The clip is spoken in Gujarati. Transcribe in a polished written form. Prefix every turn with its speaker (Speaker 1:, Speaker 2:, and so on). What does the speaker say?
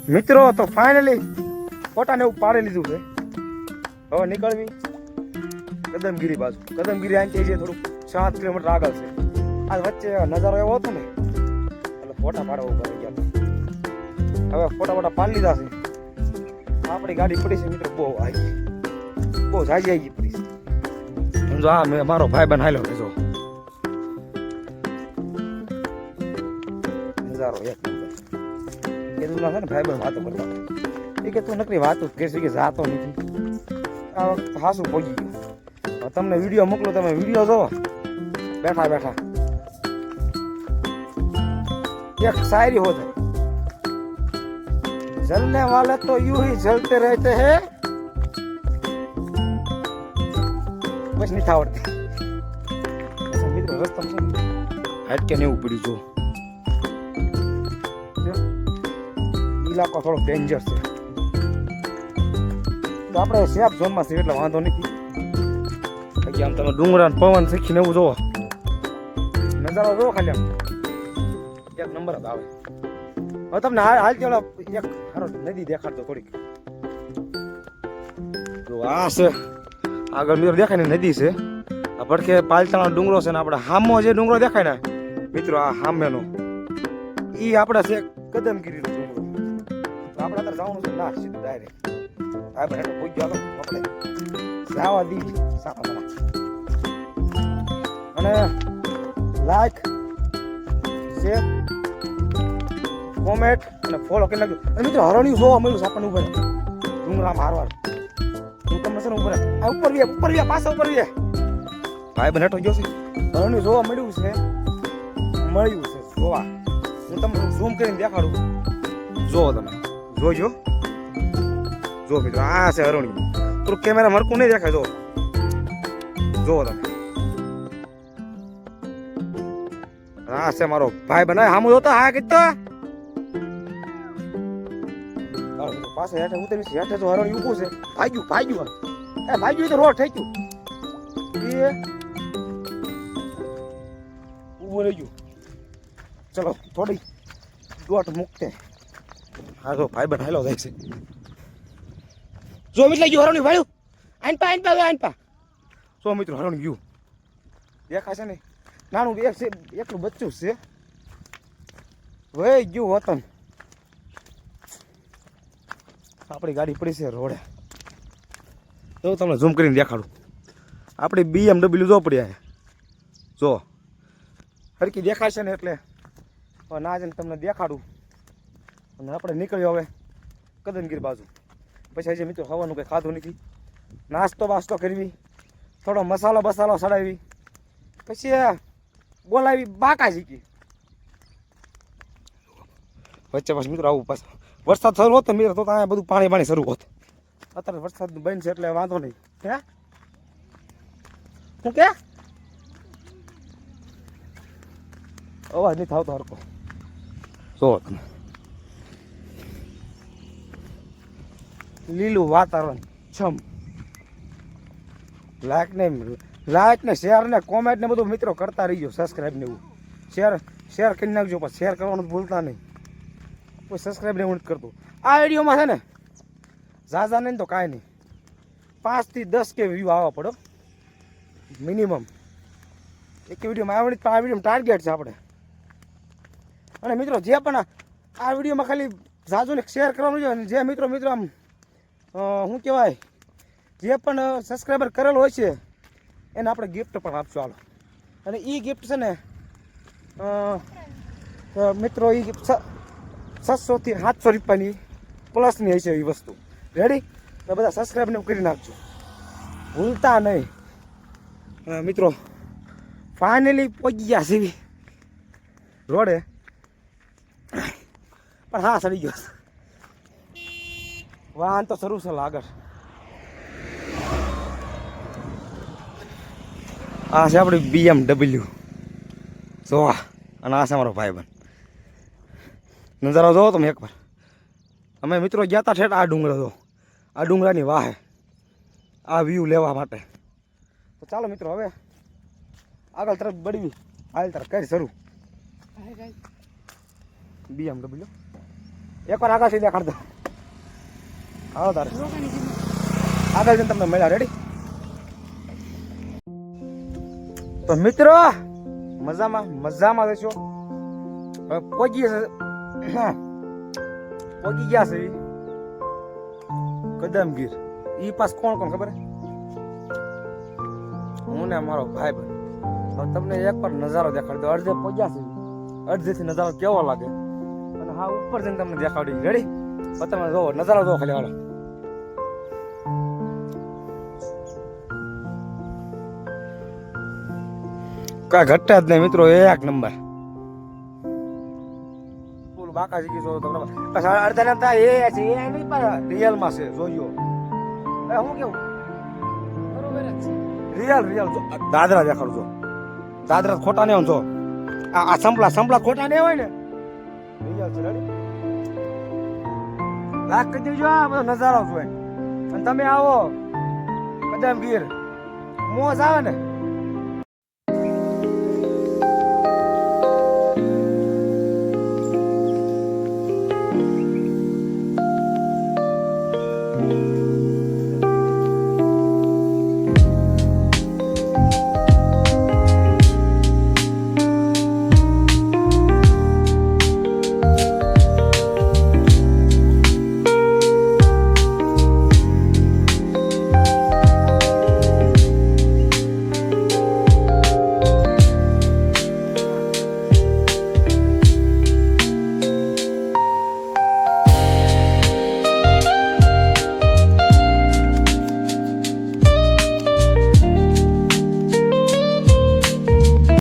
Speaker 1: મિત્રો તો ફાઇનલી ફોટાને એવું પાડી લીધું છે. હવે નીકળવી કદમગીરી બાજુ. કદમગીરી આંટી છે થોડુંક 7 કિલોમીટર આગળ છે. આ વચ્ચે નજારો એવો હતો ને એટલે ફોટા પાડવા ઉભા રહી ગયા. હવે ફોટા પાડી લીધા છે. આપણી ગાડી પડી છે મિત્રો બહુ જાજી આવી પડી છે. સમજો આ મેં મારો ભાઈ બન હાલ્યો છે. જો નજારો એક નંબર. કીધું ના છે ને ભાઈ બન વાતો કરતા એ કે તું નકરી વાતો કહેશે કે જાતો નથી. આ વખત હાસું પહોંચી ગયું. તમને વિડીયો મોકલો, તમે વિડીયો જોવો બેઠા બેઠા. एक शायरी होता है, जलने वाले तो यूं ही जलते रहते हैं. बस नहीं था आवड़ती. મિત્રો રસ્તા છે હાટ કે નહીં ઉપડ્યું. જો ઇલાકો થોડો ડેન્જર છે. તો આપણે સેફ ઝોનમાં છે એટલે વાંધો નથી. બાકી આમ તમે ડુંગરા પવન શીખીને એવું જોવો નજારો જોવો ખાલી આમ એક નંબર જ આવે. હવે તમને હાલ ચાલો એક હારો નદી દેખાડતો થોડીક. તો આ છે આગળ મિત્રો દેખાય ને નદી છે. આ ભડકે પાલતાનો ડુંગરો છે ને આપણે હામો જે ડુંગરો દેખાય ને મિત્રો આ હામેનો ઈ આપણે છે કદમગીરીનો ડુંગરો. આપણે અત્યારે જવાનું છે ના સીધું ડાયરેક્ટ આ બને તો કોઈ ગયો આપણે જવા દી સાપા બના. અને લાઈક શેર કોમેન્ટ અને ફોલો કરી નાખજો. અને મિત્રો હરણ્યું જોવા મળ્યું છે આપણને ઉપર ડુંગરા મારવાડ. હું તમને છે ને ઉપર આ ઉપર પાછા ઉપર ભાઈ બનેટો ગયો છે. હરણ્યું જોવા મળ્યું છે જોવા. હું તમને ઝૂમ કરીને દેખાડું. જોવો તમે જોજો. જો મિત્રો આ છે હરણ્યું. થોડું કેમેરા મરકું નહીં દેખાય. જોવો તમે. આ છે મારો ભાઈ બનાય હામું જોતા. હા કીધો પાસે હેઠે ઉતરી છે. હેઠે તો હરણ ઊભું છે. ભાગ્યું એ ભાગ્યું તો રોડ થઈ ગયું. એ ઊભું રહી ગયું. ચલો થોડી દોટ મૂકતે. હા તો ભાઈ બન હાલો જાય છે. જો મિત્ર ગયું હરણ ભાઈ આઈન પા. જો મિત્રો હરણ ગયું દેખાય છે ને. નાનું એક છે એકલું બચ્ચું છે. વહી ગયું વતન. આપણી ગાડી પડી છે રોડે. તો તમને ઝૂમ કરીને દેખાડું. આપણી BMW જો પડી જો હરકી દેખાય છે ને એટલે ના જઈને તમને દેખાડું. અને આપણે નીકળ્યો હવે કદમગીર બાજુ. પછી હજી મિત્રો ખાવાનું કંઈ ખાધું નથી. નાસ્તો બાસ્તો કરવી, થોડો મસાલો બસાલો સડાવી, પછી બોલાવી બાકા શીખી. વચ્ચે પાછું મિત્રો આવું પાછું વરસાદ શરૂ હોત મિત્રો તો ત્યાં બધું પાણી શરૂ હોત. અત્યારે વરસાદ બંધ છે એટલે વાંધો નહીં. હે શું કે અવાજ નહીં થતો હરકો. જો તમે લીલું વાતાવરણ છમ. લાઈક ને શેર ને કોમેન્ટ ને બધું મિત્રો કરતા રહીજો. સબસ્ક્રાઈબ ને એવું શેર કરી નાખજો. પણ શેર કરવાનું ભૂલતા નહીં. કોઈ સબસ્ક્રાઈબ ને એવું નથી કરતું. આ વિડીયોમાં છે ને ઝાઝા નહીં તો કાંઈ નહીં 5 થી 10 કે વ્યૂ આવવા પડો મિનિમમ. એક વિડીયોમાં આવડી પણ આ વિડીયોમાં ટાર્ગેટ છે આપણે. અને મિત્રો જે પણ આ વિડીયોમાં ખાલી ઝાઝુને શેર કરવાનું છે. અને જે મિત્રો આમ શું કહેવાય જે પણ સબસ્ક્રાઈબર કરેલો હોય છે એને આપણે ગિફ્ટ પણ આપશું. હાલો. અને એ ગિફ્ટ છે ને મિત્રો એ 600 થી 700 રૂપિયાની પ્લસની હશે એ વસ્તુ. રેડી? તો બધા સબસ્ક્રાઈબને કરી નાખજો ભૂલતા નહીં. મિત્રો ફાઇનલી પહોંચી ગયા સીવી રોડે. પણ હા સડી ગયો. વાહન તો શરૂ છે આગળ. આ છે આપણી BMW જોવા. અને આ છે અમારો ભાઈબંધ. નજારો જોવો તમે એકવાર. અમે મિત્રો ગયા હતા ઠેઠ આ ડુંગરો જો. આ ડુંગરાની વાહે આ વ્યૂ લેવા માટે. તો ચાલો મિત્રો હવે આગળ તરફ બળવી હાલ તરફ કરી શરૂ. BMW એકવાર આકાશ દેખાડ દો. હાલો તારે આગળ જઈને તમને મળ્યા. રેડી? તો મિત્રો મજામાં મજામાં જશો. હવે પહોંચી ગયા છે કદમગીર. ઈ પાસ કોણ કોણ ખબર? હું ને મારો ભાઈ બન. હવે તમને એકવાર નજારો દેખાડી દો. અડધે પહોંચ્યા છે, અડધેથી નજારો કેવો લાગે અને હા ઉપર જઈને તમને દેખાડી. રેડી? તમે જોવો નજારો જોવો ખાલી. હાલો કાંઈ ઘટે જ નહીં મિત્રો, એક નંબર. ફૂલ બાકાજી ગઈ જો તમને. અડધા ને એ છે એ નહીં પણ રિયલમાં છે. જોયો હું કેવું બરોબર જ છે. રિયલ જો દાદરા દેખાડું છો. દાદરા ખોટા નહીં જો. આ સંપલા ખોટા નહીં હોય ને. રિયલ છે. રેડી? લાખ કરી દેજો. આ બધો નજારો જોઈ અને તમે આવો કદમગીર. મોજ આવે ને.